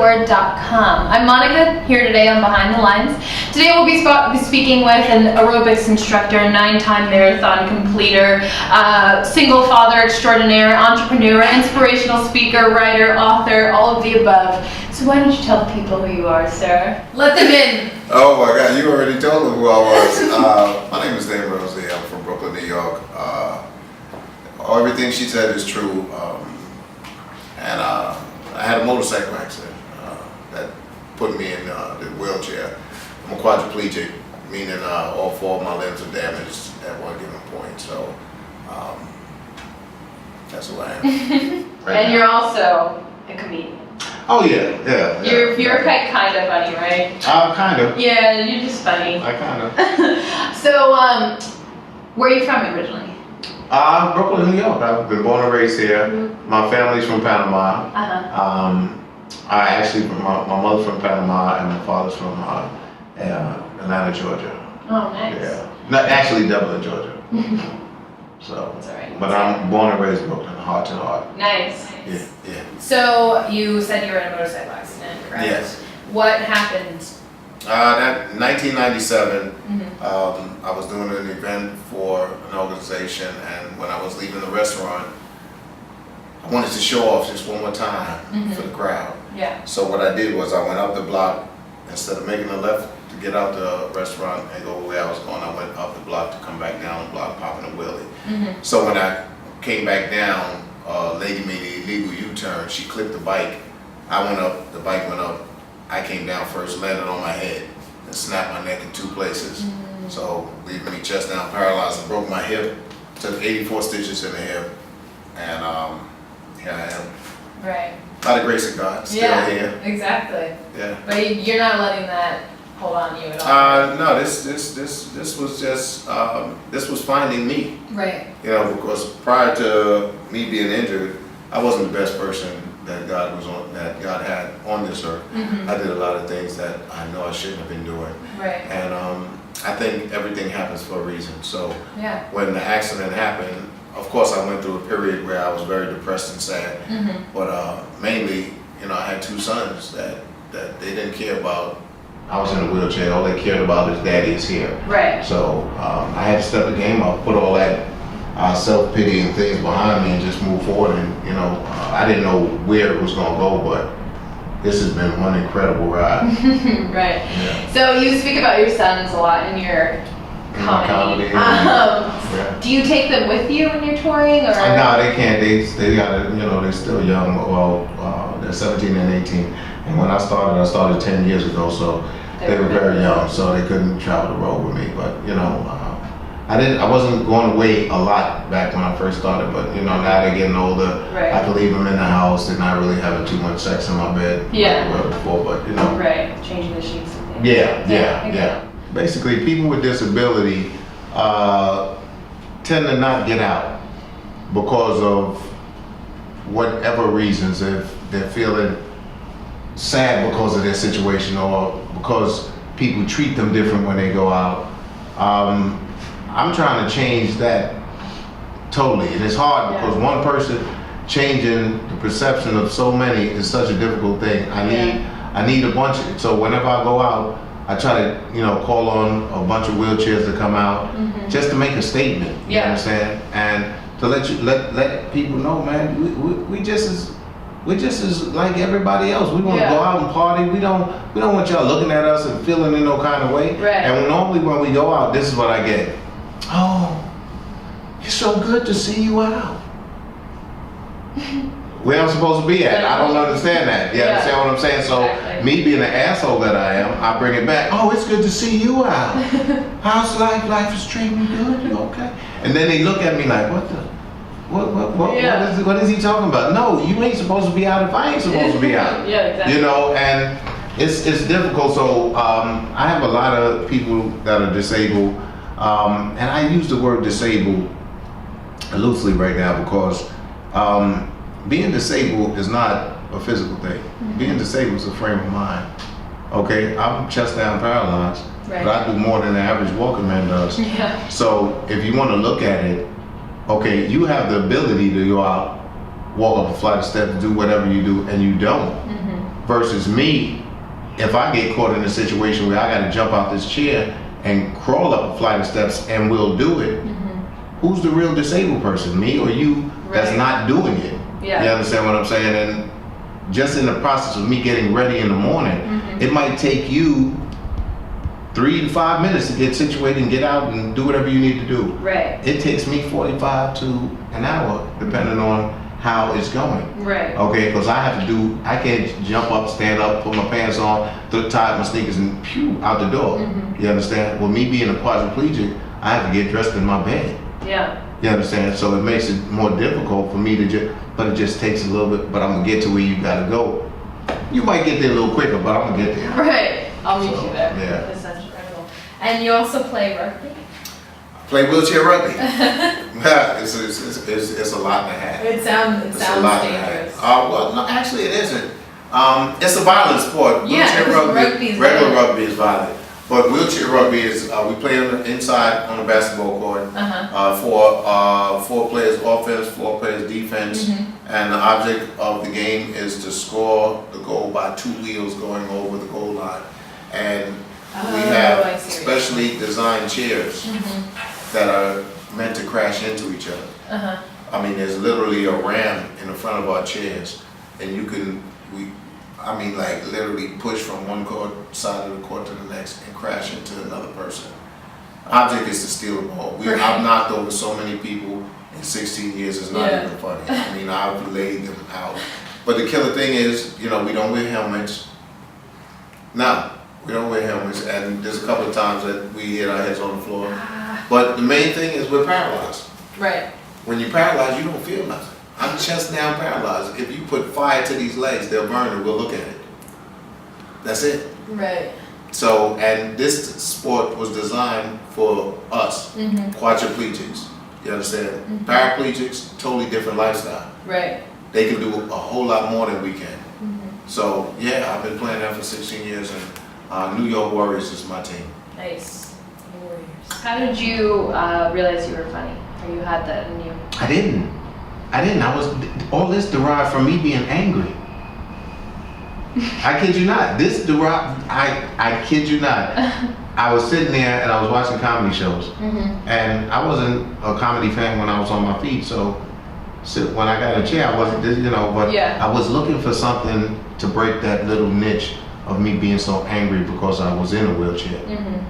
thebestoutdoor.com. I'm Monica, here today on Behind the Lines. Today we'll be speaking with an aerobics instructor, 9-time marathon completer, single father extraordinaire, entrepreneur, inspirational speaker, writer, author, all of the above. So why don't you tell the people who you are, sir? Let them in. Oh my God, you already told them who I was. My name is Damon, Rozier. I'm from Brooklyn, New York. Everything she said is true. And I had a motorcycle accident that put me in the wheelchair. I'm a quadriplegic, meaning all 4 of my limbs are damaged at one given point. So that's who I am. And you're also a comedian. Oh yeah. You're kind of funny, right? Kind of. Yeah, you're just funny. I kind of. So, where are you from originally? Brooklyn, New York. I've been born and raised here. Mm-hmm. My family's from Panama. I actually, my mother's from Panama and my father's from Atlanta, Georgia. Oh, nice. Yeah. Not actually Dublin, Georgia. So, that's all right. But I'm born and raised in Brooklyn, heart to heart. Nice. Yeah. So you said you were in a motorcycle accident, correct? Yes. What happened? That 1997. Mm-hmm. I was doing an event for an organization, and when I was leaving the restaurant, I wanted to show off just one more time for the crowd. Yeah. So what I did was I went up the block. Instead of making a left to get out the restaurant and go where I was going, I went up the block to come back down the block, popping a wheelie. Mm-hmm. So when I came back down, a lady made an illegal U-turn. She clipped the bike. I went up, the bike went up. I came down first, landed on my head, and snapped my neck in 2 places. Mm-hmm. So leaving me chest down, paralyzed, and broke my hip. Took 84 stitches in the hip, and here I am. Right. By the grace of God, still here. Exactly. Yeah. But you're not letting that hold on to you at all. No, this was just this was finding me. Right. You know, because prior to me being injured, I wasn't the best person that God had on this earth. Mm-hmm. I did a lot of things that I know I shouldn't have been doing. Right. And I think everything happens for a reason. So when the accident happened, of course I went through a period where I was very depressed and sad. Mm-hmm. But mainly, you know, I had 2 sons that they didn't care about. I was in a wheelchair. All they cared about is daddy is here. Right. So I had to step the game up, put all that self-pity and things behind me and just move forward. And, you know, I didn't know where it was going to go, but this has been one incredible ride. Right. Yeah. So you speak about your sons a lot in your comedy. Do you take them with you when you're touring? Or? No, they can't. They got, you know, they're still young. Well, they're 17 and 18. And when I started 10 years ago, so they were very young, so they couldn't travel the road with me. But, you know, I wasn't going away a lot back when I first started, but, you know, now they're getting older. Right. I can leave them in the house. They're not really having too much sex in my bed. Yeah. Like before, but, you know. Right. Changing the sheets and things. Yeah. Basically, people with disability tend to not get out because of whatever reasons. If they're feeling sad because of their situation or because people treat them different when they go out. I'm trying to change that totally, and it's hard because one person changing the perception of so many is such a difficult thing. I need a bunch of, so whenever I go out, I try to, you know, call on a bunch of wheelchairs to come out just to make a statement. You understand? And to let people know, man, we just as like everybody else. We want to go out and party. We don't want y'all looking at us and feeling in no kind of way. Right. And normally when we go out, this is what I get. Oh, it's so good to see you out. Where I'm supposed to be at. I don't understand that. You understand what I'm saying? So me being the asshole that I am, I bring it back. Oh, it's good to see you out. How's life? Life is treating you good? You okay? And then they look at me like, what is he talking about? No, you ain't supposed to be out if I ain't supposed to be out. Yeah, exactly. You know, and it's difficult. So I have a lot of people that are disabled, and I use the word disabled loosely right now because being disabled is not a physical thing. Being disabled is a frame of mind. Okay, I'm chest down paralyzed, but I do more than the average walking man does. Yeah. So if you want to look at it, okay, you have the ability to go out, walk up a flight of steps, do whatever you do, and you don't. versus me, if I get caught in a situation where I got to jump out this chair and crawl up a flight of steps and we'll do it, who's the real disabled person, me or you that's not doing it? Yeah. You understand what I'm saying? And just in the process of me getting ready in the morning, it might take you 3 to 5 minutes to get situated and get out and do whatever you need to do. Right. It takes me 45 to an hour, depending on how it's going. Right. Okay, because I can't jump up, stand up, put my pants on, tie up my sneakers, and pew out the door. You understand? Well, me being a quadriplegic, I have to get dressed in my bed. Yeah. You understand? So it makes it more difficult for me to but it just takes a little bit, but I'm gonna get to where you gotta go. You might get there a little quicker, but I'm gonna get there. Right. I'll meet you there. Yeah. Essentially. And you also play rugby? Play wheelchair rugby. It's a lot and a half. It sounds dangerous. Well, no, actually it isn't. It's a violent sport. Yeah, Wheelchair rugby, regular violent. rugby is violent. But wheelchair rugby is, we play inside on a basketball court. Four players offense, 4 players defense. And the object of the game is to score the goal by 2 wheels going over the goal line. And we have specially designed chairs that are meant to crash into each other. I mean, there's literally a ram in the front of our chairs, and like literally push from one side of the court to the next and crash into another person. Object is to steal the ball. I've knocked over so many people in 16 years, it's not even funny. I mean, I've laid them out. But the killer thing is, we don't wear helmets. No. We don't wear helmets, and there's a couple of times that we hit our heads on the floor. But the main thing is we're paralyzed. Right. When you're paralyzed, you don't feel nothing. I'm chest down paralyzed. If you put fire to these legs, they'll burn and we'll look at it. That's it. Right. So, and this sport was designed for us, quadriplegics. You understand? Paraplegics, totally different lifestyle. Right. They can do a whole lot more than we can. So, yeah, I've been playing that for 16 years, and New York Warriors is my team. Nice. Warriors. How did you realize you were funny? Or you had that in you? I didn't. All this derived from me being angry. I kid you not. I kid you not. I was sitting there and I was watching comedy shows. And I wasn't a comedy fan when I was on my feet, so when I got a chair, I wasn't, but I was looking for something to break that little niche of me being so angry because I was in a wheelchair.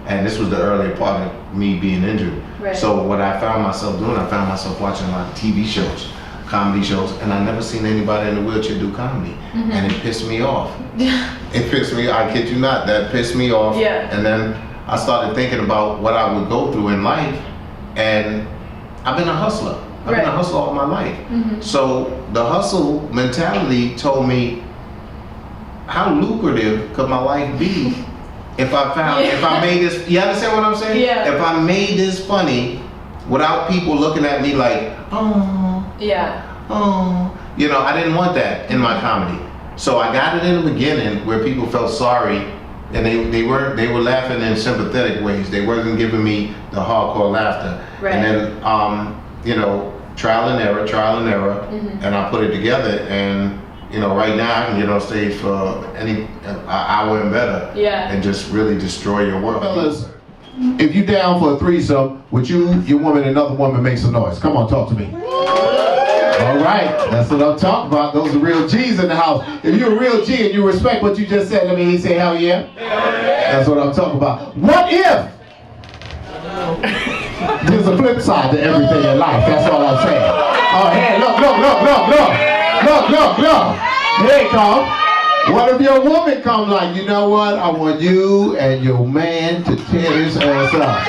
And this was the earlier part of me being injured. Right. So what I found myself doing, I found myself watching a lot of TV shows, comedy shows, and I never seen anybody in a wheelchair do comedy. And it pissed me off. It pissed me, I kid you not, that pissed me off. And then I started thinking about what I would go through in life, and I've been a hustler. I've been a hustler all my life. So the hustle mentality told me, how lucrative could my life be if I made this, you understand what I'm saying? If I made this funny without people looking at me like, oh, I didn't want that in my comedy. So I got it in the beginning where people felt sorry, and they were laughing in sympathetic ways. They wasn't giving me the hardcore laughter. And then, trial and error, and I put it together, and right now I can get on stage for an hour and better, and just really destroy your world. Fellas, if you down for a threesome, would you, your woman, and another woman make some noise? Come on, talk to me. All right, that's what I'm talking about. Those are real G's in the house. If you're a real G and you respect what you just said, let me say hell yeah. That's what I'm talking about. What if? There's a flip side to everything in life. That's all I'm saying. Oh, hey, look. Here it comes. What if your woman come like, you know what? I want you and your man to tear his ass up.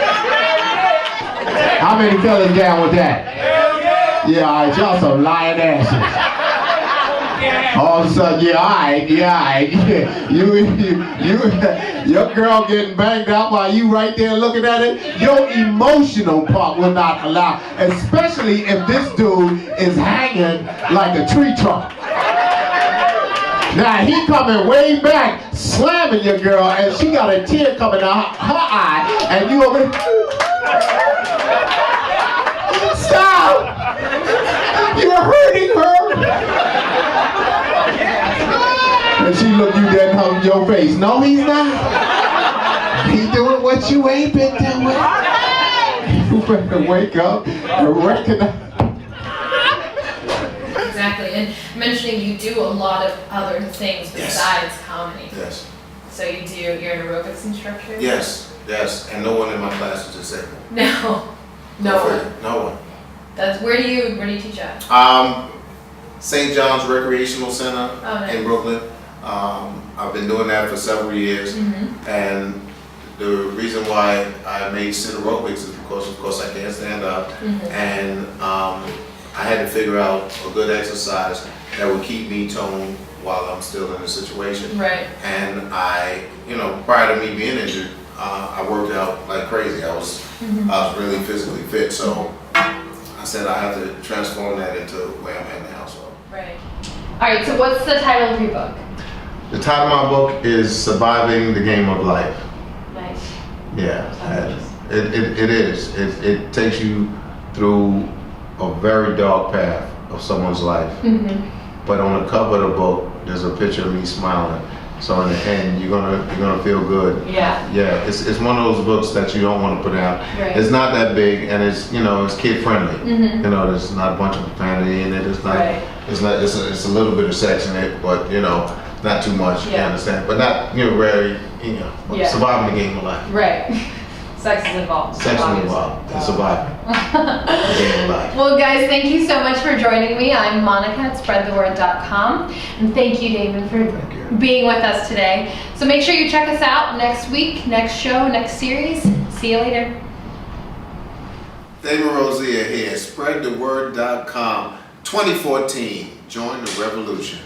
How many fellas down with that? Yeah, all right, y'all some lying asses. All of a sudden, your girl getting banged out while you right there looking at it. Your emotional part will not allow, especially if this dude is hanging like a tree trunk. Now he coming way back, slamming your girl, and she got a tear coming out her eye, and you over there. Stop! You're hurting her. And she look you your face. No, he's not. He doing what you ain't been doing. You better wake up and recognize. Exactly, and mentioning you do a lot of other things besides comedy. Yes. So you're an aerobics instructor? Yes, and no one in my class is disabled. No. No one. No one. That's where do you teach at? St. John's Recreational Center nice. in Brooklyn. I've been doing that for several years, and the reason why I made sit aerobics is because, of course, I can't stand up, and I had to figure out a good exercise that would keep me toned while I'm still in the situation. Right. And I, prior to me being injured, I worked out like crazy. I was really physically fit, so I said I have to transform that into where I'm at now. So. Right. All right. So what's the title of your book? The title of my book is Surviving the Game of Life. Nice. Yeah, it is. It takes you through a very dark path of someone's life. But on the cover of the book, there's a picture of me smiling. So in the end, you're gonna feel good. Yeah. Yeah. It's one of those books that you don't want to put out. Right. It's not that big, and it's it's kid friendly. There's not a bunch of profanity in it. It's not. Right. It's a little bit of sex in it, but not too much. You understand? But not very surviving the game of life. Right. Sex is involved. Sex is involved. And surviving. The game of life. Well, guys, thank you so much for joining me. I'm Monica at spreadtheword.com. And thank you, Damon, for being with us today. So make sure you check us out next week, next show, next series. See you later. Damon Rozier here, spreadtheword.com. 2014. Join the revolution.